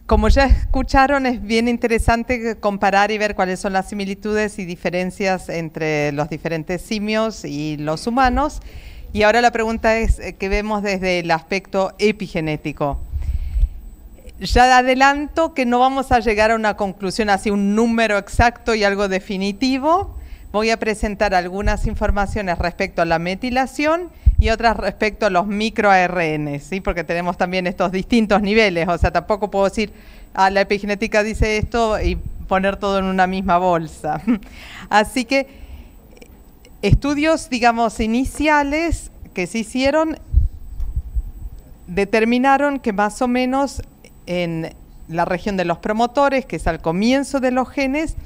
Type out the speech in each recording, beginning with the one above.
Como ya escucharon, es bien interesante comparar y ver cuáles son las similitudes y diferencias entre los diferentes simios y los humanos. Y ahora la pregunta es que vemos desde el aspecto epigenético. Ya adelanto que no vamos a llegar a una conclusión, así un número exacto y algo definitivo. Voy a presentar algunas informaciones respecto a la metilación y otras respecto a los microARN, ¿sí? Porque tenemos también estos distintos niveles, o sea, tampoco puedo decir, la epigenética dice esto y poner todo en una misma bolsa. Así que estudios, digamos, iniciales que se hicieron determinaron que más o menos en la región de los promotores, que es al comienzo de los genes,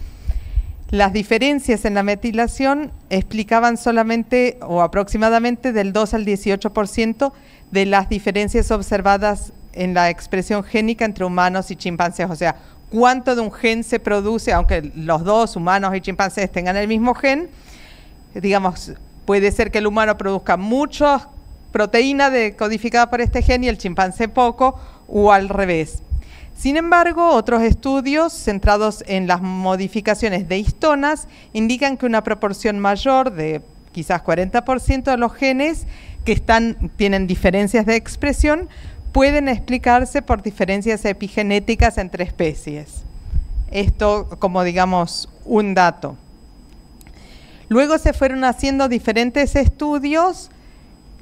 las diferencias en la metilación explicaban solamente o aproximadamente del 2 al 18% de las diferencias observadas en la expresión génica entre humanos y chimpancés. O sea, cuánto de un gen se produce, aunque los dos, humanos y chimpancés, tengan el mismo gen, digamos, puede ser que el humano produzca mucha proteína codificada por este gen y el chimpancé poco, o al revés. Sin embargo, otros estudios centrados en las modificaciones de histonas indican que una proporción mayor de quizás 40% de los genes que tienen diferencias de expresión pueden explicarse por diferencias epigenéticas entre especies. Esto como, digamos, un dato. Luego se fueron haciendo diferentes estudios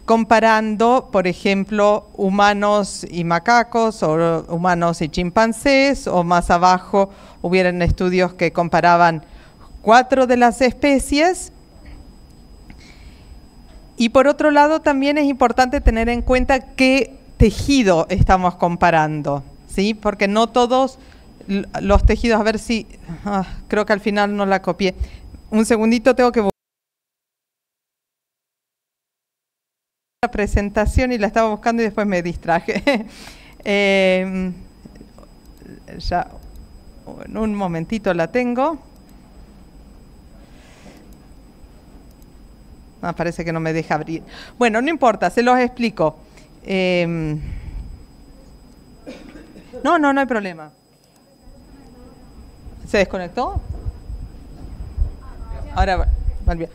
comparando, por ejemplo, humanos y macacos, o humanos y chimpancés, o más abajo hubieran estudios que comparaban 4 de las especies. Y por otro lado, también es importante tener en cuenta qué tejido estamos comparando, ¿sí? Porque no todos los tejidos, a ver si, creo que al final no la copié. Un segundito, tengo que la presentación y la estaba buscando y después me distraje. Ya en un momentito la tengo. Parece que no me deja abrir. Bueno, no importa, se los explico. No hay problema. ¿Se desconectó? Ahora volvió.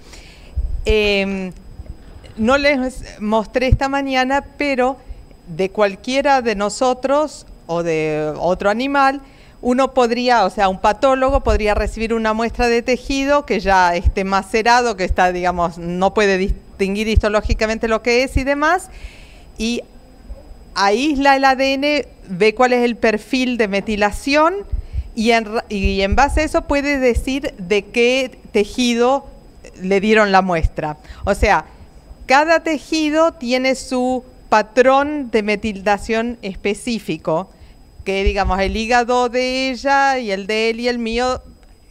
No les mostré esta mañana, pero de cualquiera de nosotros o de otro animal, uno podría, o sea, un patólogo podría recibir una muestra de tejido que ya esté macerado, que está, digamos, no puede distinguir histológicamente lo que es y demás, y aísla el ADN, ve cuál es el perfil de metilación y en base a eso puede decir de qué tejido le dieron la muestra. O sea, cada tejido tiene su patrón de metilación específico, que digamos el hígado de ella y el de él y el mío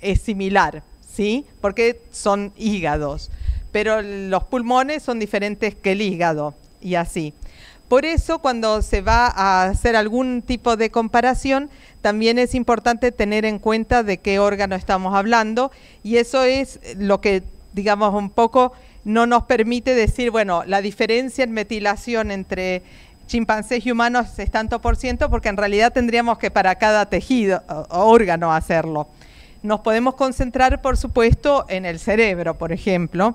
es similar, ¿sí? Porque son hígados, pero los pulmones son diferentes que el hígado y así. Por eso cuando se va a hacer algún tipo de comparación, también es importante tener en cuenta de qué órgano estamos hablando, y eso es lo que, digamos, un poco no nos permite decir, bueno, la diferencia en metilación entre chimpancés y humanos es tanto por ciento, porque en realidad tendríamos que para cada tejido o órgano hacerlo. Nos podemos concentrar, por supuesto, en el cerebro, por ejemplo.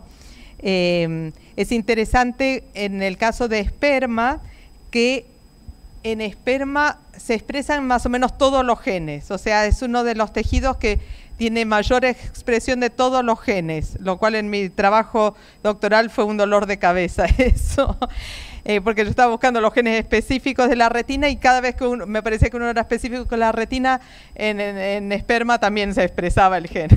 Es interesante en el caso de esperma que en esperma se expresan más o menos todos los genes, o sea, es uno de los tejidos que tiene mayor expresión de todos los genes, lo cual en mi trabajo doctoral fue un dolor de cabeza eso, porque yo estaba buscando los genes específicos de la retina y cada vez que me parecía que uno era específico con la retina, en esperma también se expresaba el gen.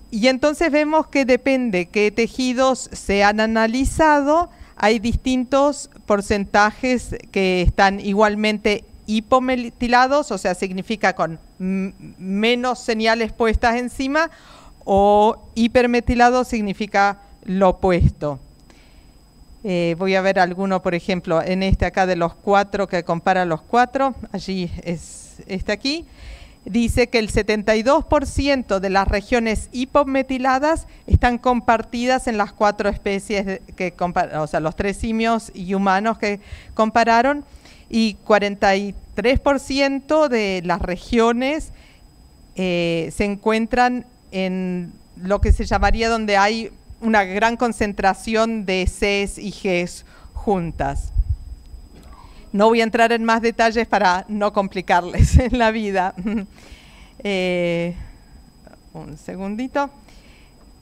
Y entonces vemos que depende qué tejidos se han analizado, hay distintos porcentajes que están igualmente hipometilados, o sea, significa con menos señales puestas encima, o hipermetilado significa lo opuesto. Voy a ver alguno, por ejemplo, en este acá de los 4 que compara los 4, allí es este aquí. dice que el 72% de las regiones hipometiladas están compartidas en las 4 especies, o sea, los 3 simios y humanos que compararon, y 43% de las regiones se encuentran en lo que se llamaría donde hay una gran concentración de Cs y Gs juntas. No voy a entrar en más detalles para no complicarles en la vida. Un segundito.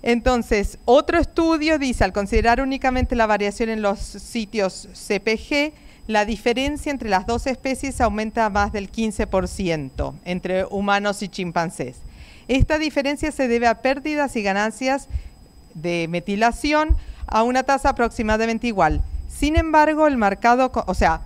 Entonces, otro estudio dice, al considerar únicamente la variación en los sitios CPG, la diferencia entre las 2 especies aumenta a más del 15% entre humanos y chimpancés. Esta diferencia se debe a pérdidas y ganancias de metilación a una tasa aproximadamente igual. Sin embargo, el marcado, o sea,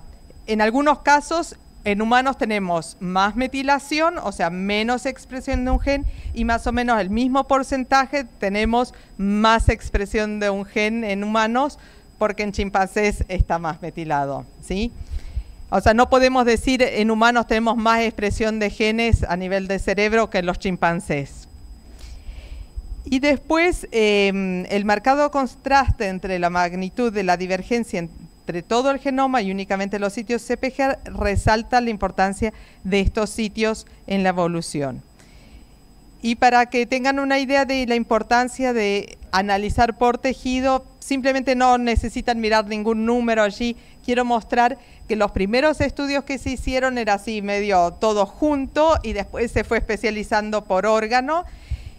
en algunos casos, en humanos tenemos más metilación, o sea, menos expresión de un gen, y más o menos el mismo porcentaje tenemos más expresión de un gen en humanos, porque en chimpancés está más metilado, ¿sí? O sea, no podemos decir en humanos tenemos más expresión de genes a nivel de cerebro que en los chimpancés. Y después, el marcado contraste entre la magnitud de la divergencia entre todo el genoma y únicamente los sitios CPG resalta la importancia de estos sitios en la evolución. Y para que tengan una idea de la importancia de analizar por tejido, simplemente no necesitan mirar ningún número allí. Quiero mostrar que los primeros estudios que se hicieron era así medio todo junto y después se fue especializando por órgano.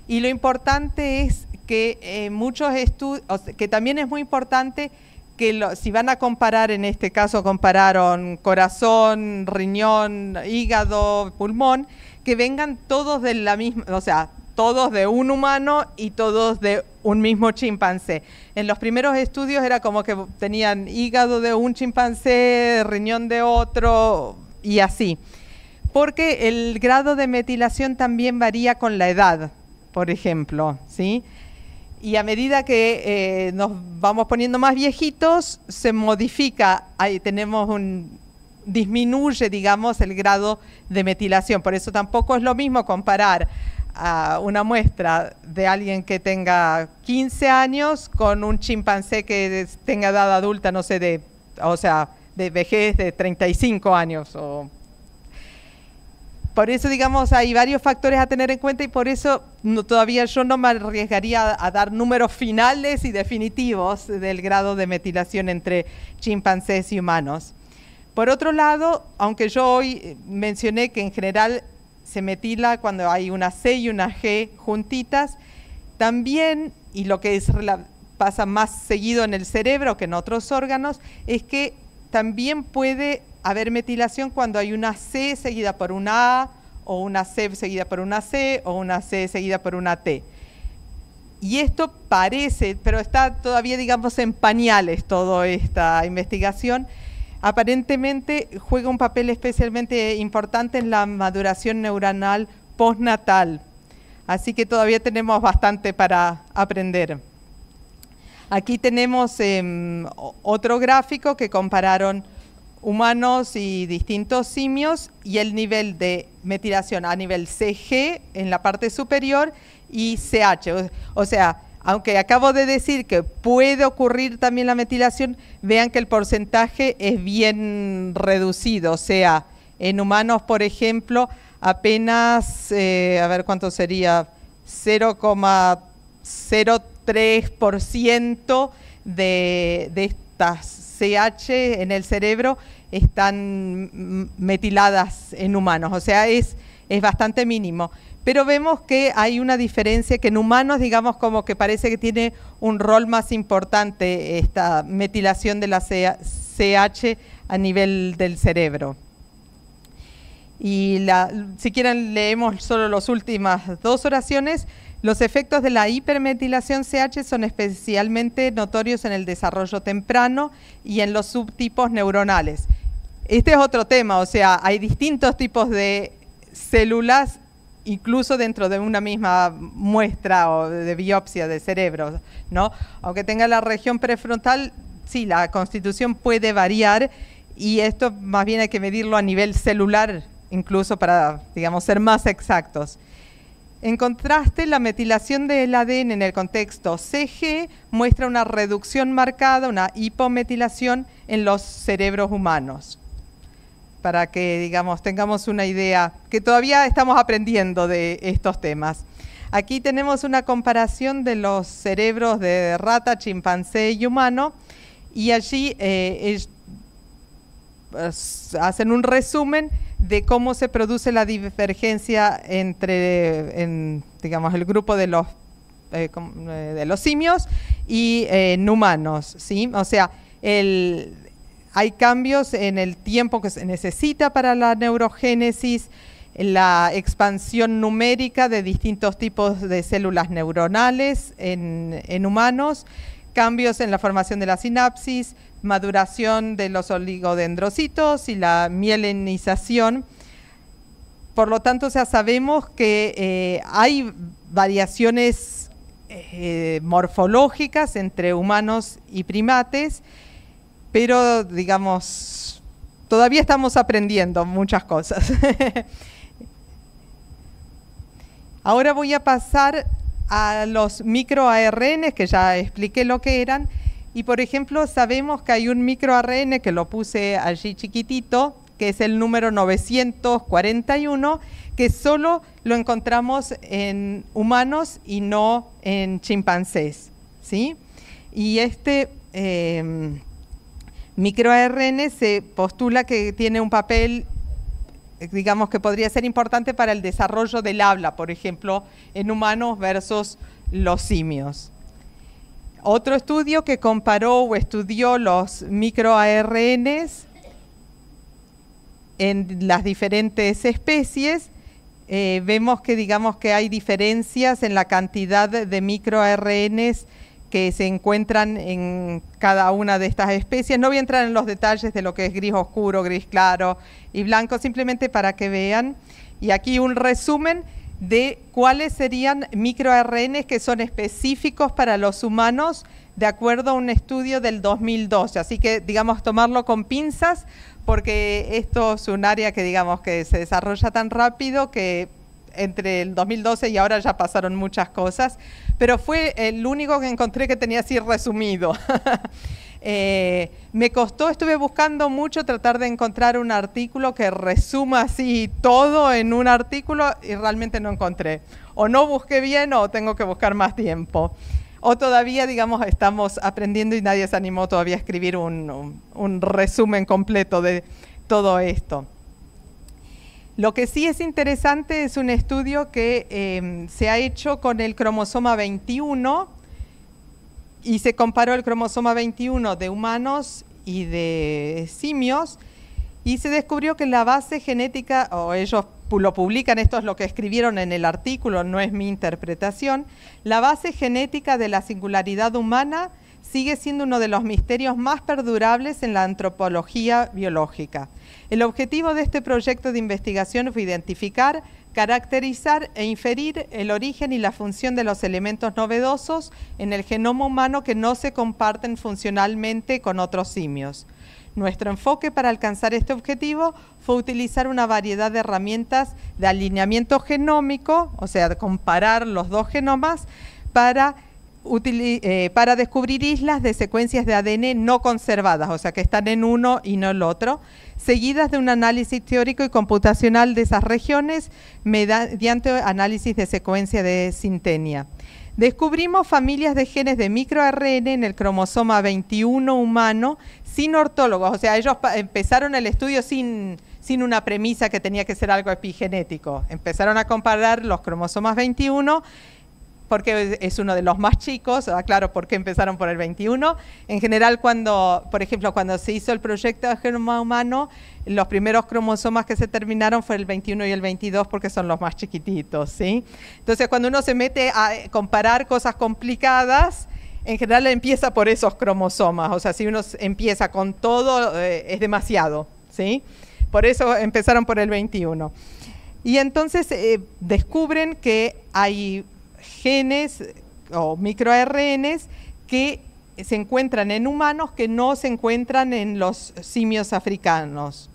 Y lo importante es que muchos estudios, que también es muy importante que si van a comparar, en este caso compararon corazón, riñón, hígado, pulmón, que vengan todos de la misma, o sea, todos de un humano y todos de un mismo chimpancé. En los primeros estudios era como que tenían hígado de un chimpancé, riñón de otro y así. Porque el grado de metilación también varía con la edad, por ejemplo, ¿sí? Y a medida que nos vamos poniendo más viejitos, se modifica, ahí tenemos disminuye, digamos, el grado de metilación. Por eso tampoco es lo mismo comparar a una muestra de alguien que tenga 15 años con un chimpancé que tenga edad adulta, no sé, o sea, de vejez de 35 años. Por eso, digamos, hay varios factores a tener en cuenta y por eso todavía yo no me arriesgaría a dar números finales y definitivos del grado de metilación entre chimpancés y humanos. Por otro lado, aunque yo hoy mencioné que en general se metila cuando hay una C y una G juntitas, también, y lo que pasa más seguido en el cerebro que en otros órganos, es que también puede haber metilación cuando hay una C seguida por una A, o una C seguida por una C, o una C seguida por una T. Y esto parece, pero está todavía, digamos, en pañales toda esta investigación. Aparentemente juega un papel especialmente importante en la maduración neuronal postnatal. Así que todavía tenemos bastante para aprender. Aquí tenemos otro gráfico que compararon humanos y distintos simios y el nivel de metilación a nivel CG en la parte superior y CH. O sea, aunque acabo de decir que puede ocurrir también la metilación, vean que el porcentaje es bien reducido. O sea, en humanos, por ejemplo, apenas, a ver cuánto sería, 0,03% de estas CH en el cerebro están metiladas en humanos, o sea, es bastante mínimo. Pero vemos que hay una diferencia que en humanos, digamos, como que parece que tiene un rol más importante esta metilación de la CH a nivel del cerebro. Y si quieren leemos solo las últimas 2 oraciones. Los efectos de la hipermetilación CH son especialmente notorios en el desarrollo temprano y en los subtipos neuronales. Este es otro tema, o sea, hay distintos tipos de células, incluso dentro de una misma muestra o de biopsia de cerebro, ¿no? Aunque tenga la región prefrontal, sí, la constitución puede variar y esto más bien hay que medirlo a nivel celular incluso para, digamos, ser más exactos. En contraste, la metilación del ADN en el contexto CG muestra una reducción marcada, una hipometilación en los cerebros humanos. Para que, digamos, tengamos una idea, que todavía estamos aprendiendo de estos temas. Aquí tenemos una comparación de los cerebros de rata, chimpancé y humano, y allí hacen un resumen de cómo se produce la divergencia entre digamos, el grupo de los simios y en humanos, ¿sí? O sea, hay cambios en el tiempo que se necesita para la neurogénesis, la expansión numérica de distintos tipos de células neuronales en humanos, cambios en la formación de la sinapsis, maduración de los oligodendrocitos y la mielinización. Por lo tanto, ya sabemos que hay variaciones morfológicas entre humanos y primates, pero, digamos, todavía estamos aprendiendo muchas cosas. Ahora voy a pasar a los microARN, que ya expliqué lo que eran. Y, por ejemplo, sabemos que hay un microARN, que lo puse allí chiquitito, que es el número 941, que solo lo encontramos en humanos y no en chimpancés, ¿sí? Y este microARN se postula que tiene un papel, digamos, que podría ser importante para el desarrollo del habla, por ejemplo, en humanos versus los simios. Otro estudio que comparó o estudió los microARNs en las diferentes especies, vemos que, digamos, que hay diferencias en la cantidad de microARNs que se encuentran en cada una de estas especies. No voy a entrar en los detalles de lo que es gris oscuro, gris claro y blanco, simplemente para que vean. Y aquí un resumen de cuáles serían microARNs que son específicos para los humanos de acuerdo a un estudio del 2012. Así que, digamos, tomarlo con pinzas, porque esto es un área que, digamos, que se desarrolla tan rápido que entre el 2012 y ahora ya pasaron muchas cosas, pero fue el único que encontré que tenía así resumido. Me costó, estuve buscando mucho tratar de encontrar un artículo que resuma así todo en un artículo y realmente no encontré. O no busqué bien o tengo que buscar más tiempo. O todavía, digamos, estamos aprendiendo y nadie se animó todavía a escribir un resumen completo de todo esto. Lo que sí es interesante es un estudio que se ha hecho con el cromosoma 21 y se comparó el cromosoma 21 de humanos y de simios y se descubrió que la base genética, o ellos lo publican, esto es lo que escribieron en el artículo, no es mi interpretación, la base genética de la singularidad humana sigue siendo uno de los misterios más perdurables en la antropología biológica. El objetivo de este proyecto de investigación fue identificar, caracterizar e inferir el origen y la función de los elementos novedosos en el genoma humano que no se comparten funcionalmente con otros simios. Nuestro enfoque para alcanzar este objetivo fue utilizar una variedad de herramientas de alineamiento genómico, o sea, comparar los dos genomas para descubrir islas de secuencias de ADN no conservadas, o sea, que están en uno y no el otro, seguidas de un análisis teórico y computacional de esas regiones mediante análisis de secuencia de sintenia. Descubrimos familias de genes de microARN en el cromosoma 21 humano sin ortólogos, o sea, ellos empezaron el estudio sin una premisa que tenía que ser algo epigenético. Empezaron a comparar los cromosomas 21 porque es uno de los más chicos, claro, ¿por qué empezaron por el 21? En general, por ejemplo, cuando se hizo el proyecto de genoma humano, los primeros cromosomas que se terminaron fue el 21 y el 22 porque son los más chiquititos, ¿sí? Entonces, cuando uno se mete a comparar cosas complicadas, en general empieza por esos cromosomas, o sea, si uno empieza con todo, es demasiado, ¿sí? Por eso empezaron por el 21. Y entonces descubren que hay genes o microARNs que se encuentran en humanos que no se encuentran en los simios africanos.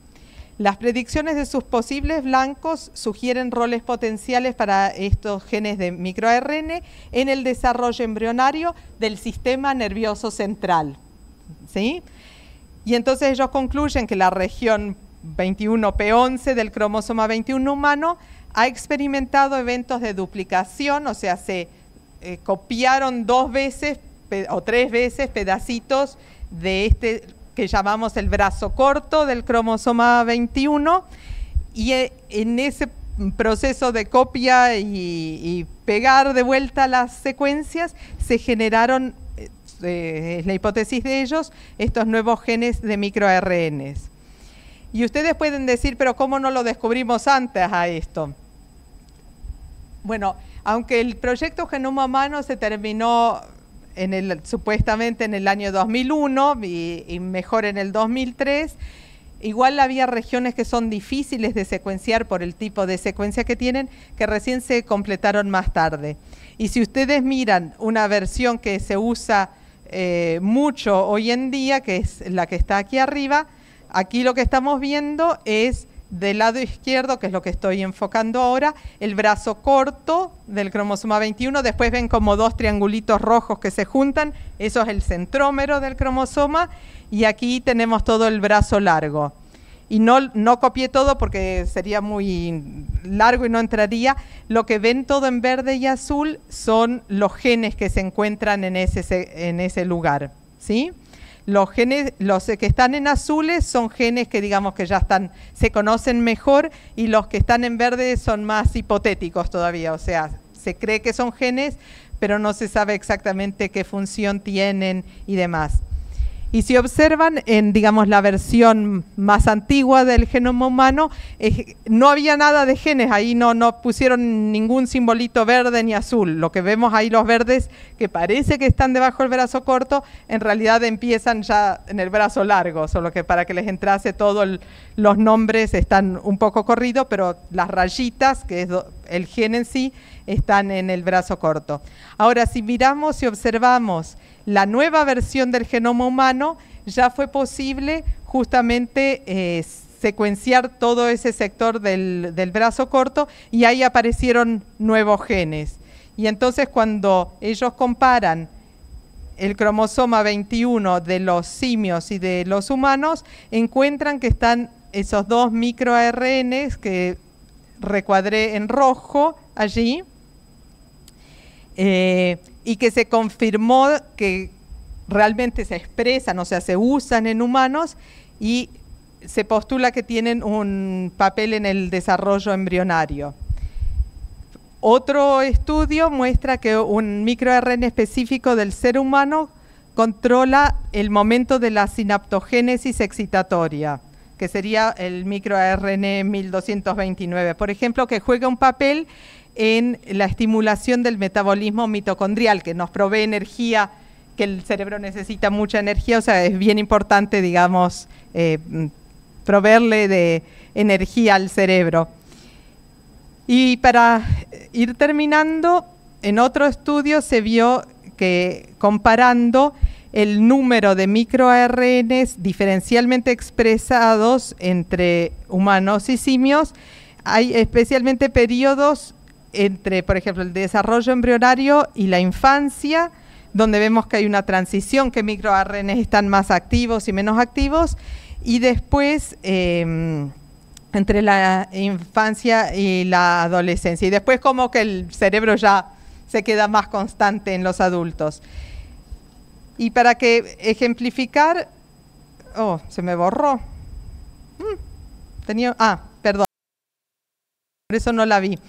Las predicciones de sus posibles blancos sugieren roles potenciales para estos genes de microARN en el desarrollo embrionario del sistema nervioso central, ¿sí? Y entonces ellos concluyen que la región 21p11 del cromosoma 21 humano ha experimentado eventos de duplicación, o sea, se copiaron 2 veces o 3 veces pedacitos de este que llamamos el brazo corto del cromosoma 21, y en ese proceso de copia y pegar de vuelta las secuencias se generaron, es la hipótesis de ellos, estos nuevos genes de microARNs. Y ustedes pueden decir, pero ¿cómo no lo descubrimos antes a esto? Bueno, aunque el proyecto Genoma Humano se terminó supuestamente en el año 2001 y mejor en el 2003, igual había regiones que son difíciles de secuenciar por el tipo de secuencia que tienen, que recién se completaron más tarde. Y si ustedes miran una versión que se usa mucho hoy en día, que es la que está aquí arriba, aquí lo que estamos viendo es del lado izquierdo, que es lo que estoy enfocando ahora, el brazo corto del cromosoma 21, después ven como 2 triangulitos rojos que se juntan, eso es el centrómero del cromosoma, y aquí tenemos todo el brazo largo. Y no copié todo porque sería muy largo y no entraría. Lo que ven todo en verde y azul son los genes que se encuentran en ese lugar, ¿sí? Los genes, los que están en azules son genes que digamos que ya se conocen mejor, y los que están en verde son más hipotéticos todavía, o sea, se cree que son genes, pero no se sabe exactamente qué función tienen y demás. Y si observan en, digamos, la versión más antigua del genoma humano, no había nada de genes, ahí no pusieron ningún simbolito verde ni azul. Lo que vemos ahí, los verdes, que parece que están debajo del brazo corto, en realidad empiezan ya en el brazo largo, solo que para que les entrase todos los nombres están un poco corridos, pero las rayitas, que es el gen en sí, están en el brazo corto. Ahora, si miramos y observamos la nueva versión del genoma humano, ya fue posible justamente secuenciar todo ese sector del brazo corto, y ahí aparecieron nuevos genes. Y entonces cuando ellos comparan el cromosoma 21 de los simios y de los humanos, encuentran que están esos 2 microARNs que recuadré en rojo allí, y que se confirmó que realmente se expresan, o sea, se usan en humanos, y se postula que tienen un papel en el desarrollo embrionario. Otro estudio muestra que un microARN específico del ser humano controla el momento de la sinaptogénesis excitatoria, que sería el microARN 1229, por ejemplo, que juega un papel en la estimulación del metabolismo mitocondrial, que nos provee energía, que el cerebro necesita mucha energía, o sea, es bien importante, digamos, proveerle de energía al cerebro. Y para ir terminando, en otro estudio se vio que comparando el número de microARNs diferencialmente expresados entre humanos y simios, hay especialmente periodos entre, por ejemplo, el desarrollo embrionario y la infancia, donde vemos que hay una transición, que microARNs están más activos y menos activos, y después entre la infancia y la adolescencia, y después como que el cerebro ya se queda más constante en los adultos. Y para que ejemplificar, se me borró, perdón, por eso no la vi.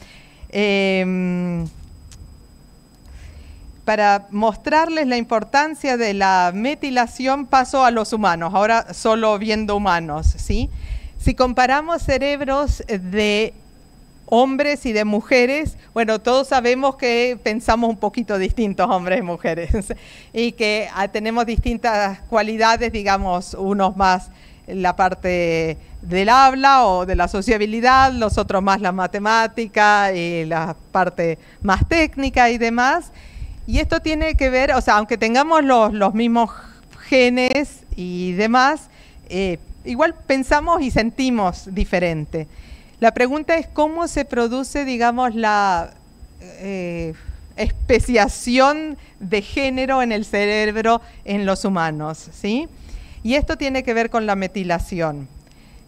Para mostrarles la importancia de la metilación, paso a los humanos, ahora solo viendo humanos, ¿sí? Si comparamos cerebros de hombres y de mujeres, bueno, todos sabemos que pensamos un poquito distintos, hombres y mujeres, y que tenemos distintas cualidades, digamos, unos más la parte del habla o de la sociabilidad, los otros más la matemática y la parte más técnica y demás. Y esto tiene que ver, o sea, aunque tengamos los mismos genes y demás, igual pensamos y sentimos diferente. La pregunta es cómo se produce, digamos, la especiación de género en el cerebro en los humanos, ¿sí? Y esto tiene que ver con la metilación.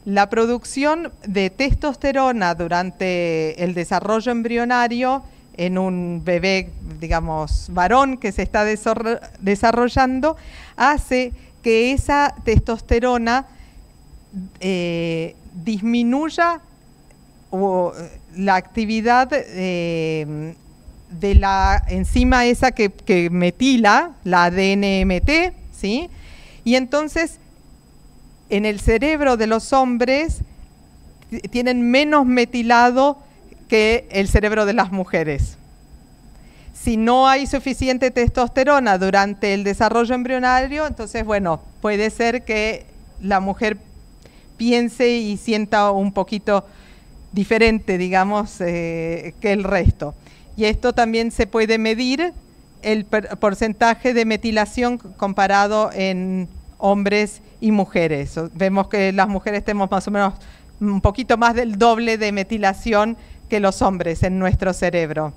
La producción de testosterona durante el desarrollo embrionario en un bebé, digamos, varón que se está desarrollando, hace que esa testosterona disminuya la actividad de la enzima esa que metila, la DNMT, ¿sí? Y entonces, en el cerebro de los hombres tienen menos metilado que el cerebro de las mujeres. Si no hay suficiente testosterona durante el desarrollo embrionario, entonces, bueno, puede ser que la mujer piense y sienta un poquito diferente, digamos, que el resto. Y esto también se puede medir, el porcentaje de metilación comparado en hombres y mujeres. Vemos que las mujeres tenemos más o menos un poquito más del doble de metilación que los hombres en nuestro cerebro.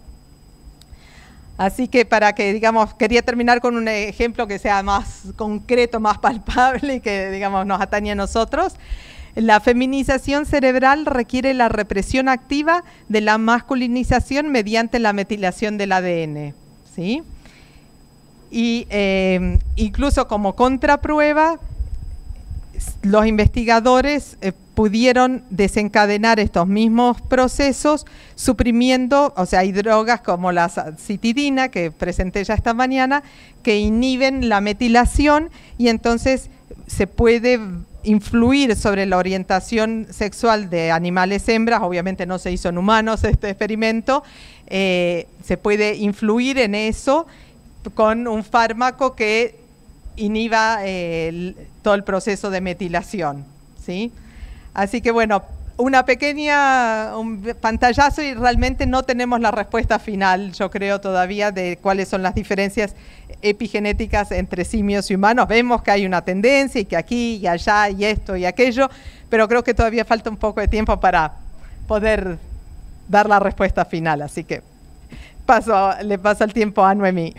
Así que digamos, quería terminar con un ejemplo que sea más concreto, más palpable y que, digamos, nos atañe a nosotros. La feminización cerebral requiere la represión activa de la masculinización mediante la metilación del ADN, ¿sí? Y incluso como contraprueba, los investigadores pudieron desencadenar estos mismos procesos suprimiendo, o sea, hay drogas como la citidina, que presenté ya esta mañana, que inhiben la metilación y entonces se puede influir sobre la orientación sexual de animales hembras. Obviamente no se hizo en humanos este experimento, se puede influir en eso con un fármaco que inhiba todo el proceso de metilación, ¿sí? Así que bueno, un pantallazo y realmente no tenemos la respuesta final, yo creo todavía, de cuáles son las diferencias epigenéticas entre simios y humanos. Vemos que hay una tendencia y que aquí y allá y esto y aquello, pero creo que todavía falta un poco de tiempo para poder dar la respuesta final. Así que le paso el tiempo a Noemí.